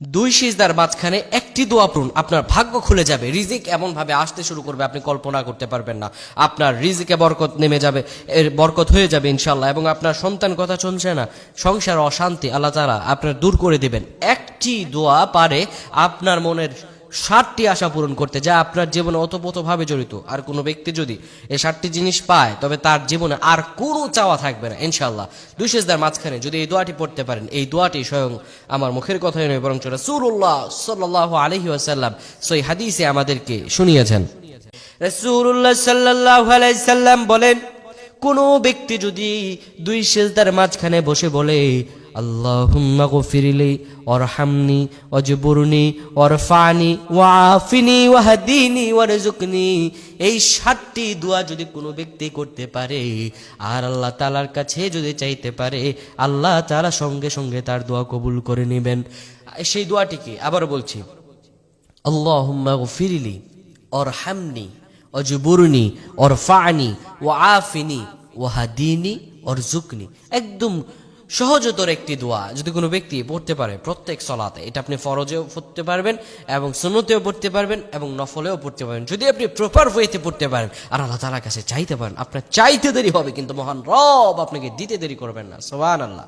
দুই সিজদার মাঝখানে একটি দোয়া পড়ুন, আপনার ভাগ্য খুলে যাবে, রিজিক এমন ভাবে আসতে শুরু করবে আপনি কল্পনা করতে পারবেন না। আপনার রিজিকে বরকত নেমে যাবে, এর বরকত হয়ে যাবে ইনশাআল্লাহ। এবং আপনার সন্তান কথা শুনছে না, সংসার অশান্তি আল্লাহ তাআলা আপনার দূর করে দিবেন। একটি দোয়া পারে আপনার মনের 60টি আশা পূরণ করতে, যা আপনার জীবনে ওতপ্রোতভাবে জড়িত। আর কোনো ব্যক্তি যদি এই 60টি জিনিস পায়, তবে তার জীবনে আর কোনো চাওয়া থাকবে না ইনশাআল্লাহ। দুই সিজদার মাঝখানে যদি এই দোয়াটি পড়তে পারেন, এই দোয়াটি স্বয়ং আমার মুখের কথাই নয়, বরং রাসূলুল্লাহ সাল্লাল্লাহু আলাইহি ওয়াসাল্লাম সহিহ হাদিসে আমাদেরকে শুনিয়েছেন। রাসূলুল্লাহ সাল্লাল্লাহু আলাইহি সাল্লাম বলেন, কোনো ব্যক্তি যদি দুই সিজদার মাঝখানে বসে বলে আল্লাহুম্মা গফিরলি ওয়ারহামনি ওয়াজবুরনি ওয়ারফানি ওয়াআফিনি ওয়াহদিনি ওয়ারযুকনি, এই 60টি দোয়া যদি কোনো ব্যক্তি করতে পারে আর আল্লাহ তাআলার কাছে যদি চাইতে পারে, আল্লাহ তাআলা সঙ্গে সঙ্গে তার দোয়া কবুল করে নেবেন। সেই দোয়াটিকে আবার বলছি, আল্লাহুম্মা গফিরলি ওয়ারহামনি ওয়াজবুরনি ওয়ারফানি ওয়াআফিনি ওয়াহদিনি ওয়ারযুকনি। একদম সহজতর একটি দোয়া যদি কোনো ব্যক্তি পড়তে পারে প্রত্যেক সলাতে, এটা আপনি ফরজেও পড়তে পারবেন এবং সুন্নতেও পড়তে পারবেন এবং নফলেও পড়তে পারবেন, যদি আপনি প্রপার ওয়েতে পড়তে পারেন আর আল্লাহ তাআলার কাছে চাইতে পারেন। আপনার চাইতে দেরি হবে কিন্তু মহান রব আপনাকে দিতে দেরি করবেন না। সুবহানাল্লাহ।